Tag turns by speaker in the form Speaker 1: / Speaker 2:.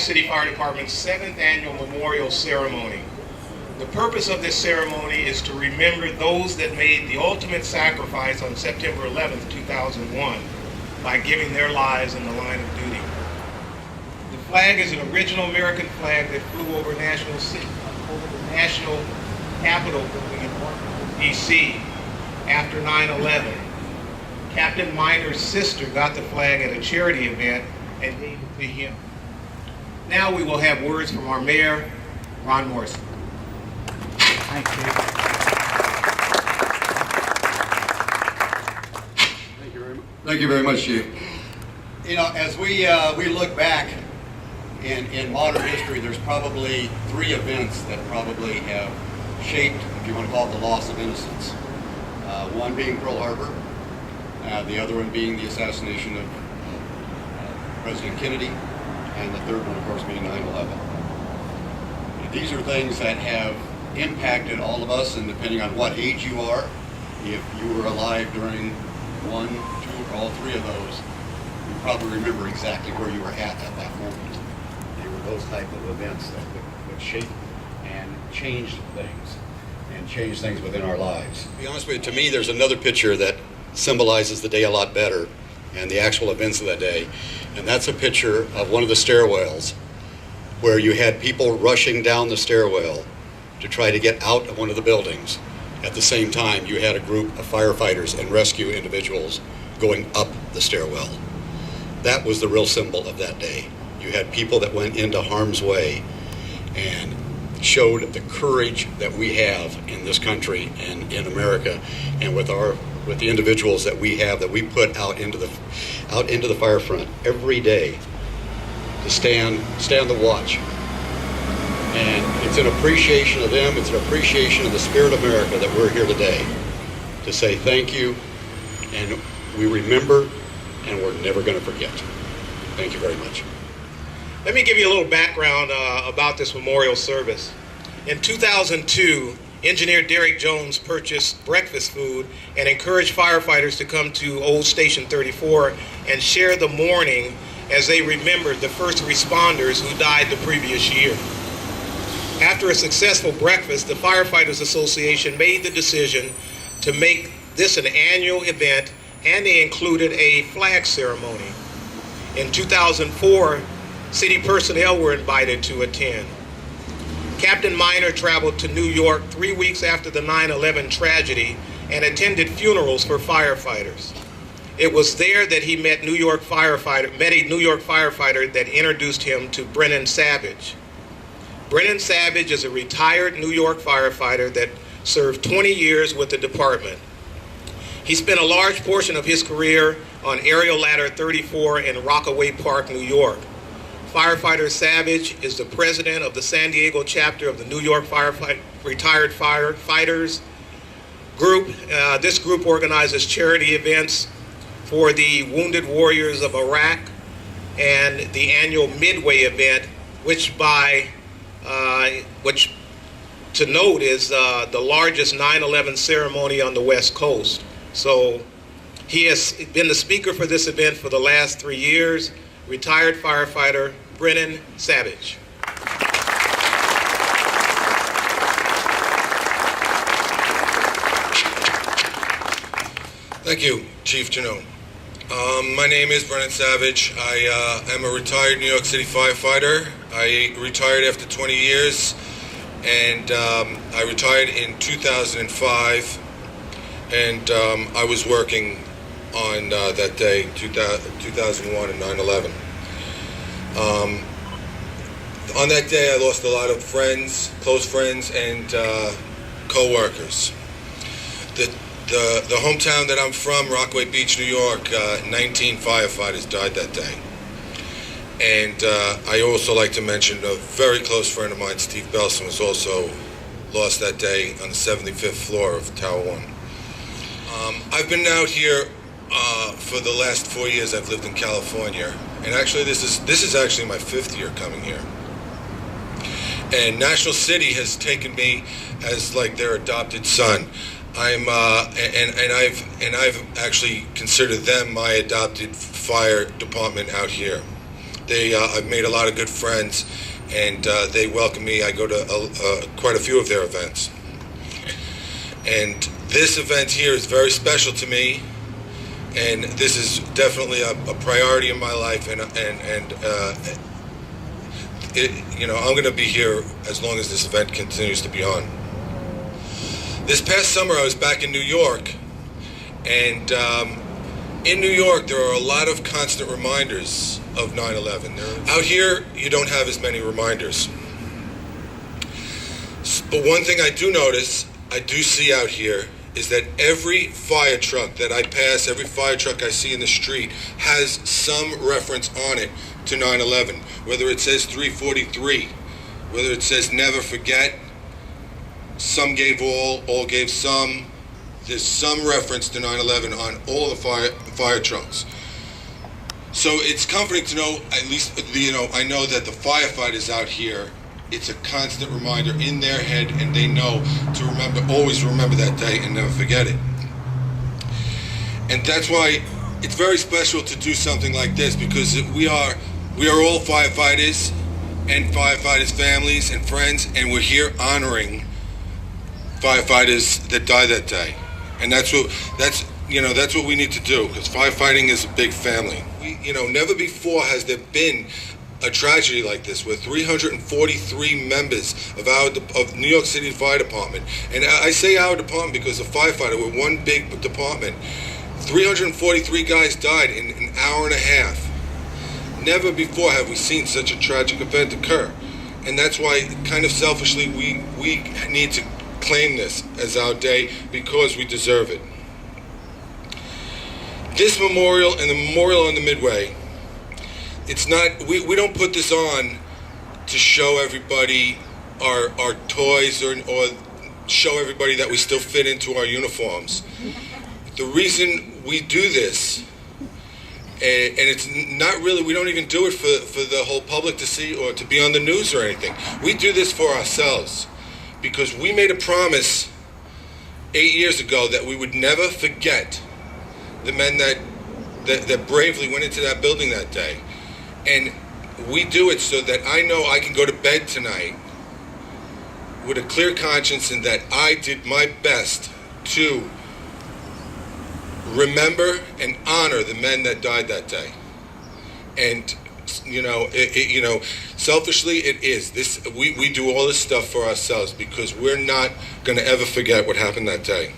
Speaker 1: City Fire Department's 7th annual memorial ceremony. The purpose of this ceremony is to remember those that made the ultimate sacrifice on September 11th, 2001 by giving their lives in the line of duty. The flag is an original American flag that flew over the national Capitol building in Washington, D.C. after 9/11. Captain Miner's sister got the flag at a charity event and gave it to him. Now we will have words from our mayor, Ron Morrison.
Speaker 2: Thank you.
Speaker 3: Thank you very much, Chief. You know, as we look back in modern history, there's probably 3 events that probably have shaped, if you want to call it, the loss of innocence. One being Pearl Harbor, the other one being the assassination of President Kennedy, and the third one, of course, being 9/11. These are things that have impacted all of us, and depending on what age you are, if you were alive during 1, 2, or all 3 of those, you probably remember exactly where you were at that moment. They were those type of events that would shape and change things within our lives. To be honest with you, to me, there's another picture that symbolizes the day a lot better and the actual events of that day, and that's a picture of one of the stairwells where you had people rushing down the stairwell to try to get out of one of the buildings. At the same time, you had a group of firefighters and rescue individuals going up the stairwell. That was the real symbol of that day. You had people that went into harm's way and showed the courage that we have in this country and in America, and with the individuals that we have, that we put out into the fire front every day to stand the watch. And it's an appreciation of them, it's an appreciation of the spirit of America that we're here today to say thank you, and we remember, and we're never going to forget. Thank you very much.
Speaker 1: Let me give you a little background about this memorial service. In 2002, engineer Derek Jones purchased breakfast food and encouraged firefighters to come to Old Station 34 and share the mourning as they remembered the first responders who died the previous year. After a successful breakfast, the Firefighters Association made the decision to make this an annual event, and they included a flag ceremony. In 2004, city personnel were invited to attend. Captain Miner traveled to New York 3 weeks after the 9/11 tragedy and attended funerals for firefighters. It was there that he met a New York firefighter that introduced him to Brennan Savage. Brennan Savage is a retired New York firefighter that served 20 years with the department. He spent a large portion of his career on Aerial Ladder 34 in Rockaway Park, New York. Firefighter Savage is the president of the San Diego chapter of the New York Retired Firefighters Group. This group organizes charity events for the Wounded Warriors of Iraq and the annual Midway event, which to note is the largest 9/11 ceremony on the West Coast. So he has been the speaker for this event for the last 3 years. Retired firefighter Brennan Savage.
Speaker 4: Thank you, Chief Janot. My name is Brennan Savage. I am a retired New York City firefighter. I retired after 20 years, and I retired in 2005, and I was working on that day, 2001 and 9/11. On that day, I lost a lot of friends, close friends, and co-workers. The hometown that I'm from, Rockaway Beach, New York, 19 firefighters died that day. And I also like to mention a very close friend of mine, Steve Belson, was also lost that day on the 75th floor of Tower 1. I've been out here for the last 4 years. I've lived in California, and actually this is actually my 5th year coming here. And National City has taken me as like their adopted son. I've actually considered them my adopted fire department out here. I've made a lot of good friends, and they welcome me. I go to quite a few of their events. And this event here is very special to me, and this is definitely a priority in my life, and I'm going to be here as long as this event continues to be on. This past summer I was back in New York, and in New York there are a lot of constant reminders of 9/11. Out here you don't have as many reminders. But one thing I do see out here is that every fire truck that I pass, every fire truck I see in the street has some reference on it to 9/11. Whether it says 343, whether it says never forget, some gave all gave some. There's some reference to 9/11 on all the fire trucks. So it's comforting to know, at least, I know that the firefighters out here, it's a constant reminder in their head, and they know to always remember that day and never forget it. And that's why it's very special to do something like this, because we are all firefighters and firefighters' families and friends, and we're here honoring firefighters that died that day. And that's what we need to do, because firefighting is a big family. Never before has there been a tragedy like this, where 343 members of New York City Fire Department, and I say our department because a firefighter, we're one big department, 343 guys died in an hour and a half. Never before have we seen such a tragic event occur. And that's why, kind of selfishly, we need to claim this as our day, because we deserve it. This memorial and the memorial on the Midway, it's not, we don't put this on to show everybody our toys or show everybody that we still fit into our uniforms. The reason we do this, and it's not really, we don't even do it for the whole public to see or to be on the news or anything. We do this for ourselves, because we made a promise 8 years ago that we would never forget the men that bravely went into that building that day. And we do it so that I know I can go to bed tonight with a clear conscience, and that I did my best to remember and honor the men that died that day. And selfishly, it is this. We do all this stuff for ourselves, because we're not going to ever forget what happened that day.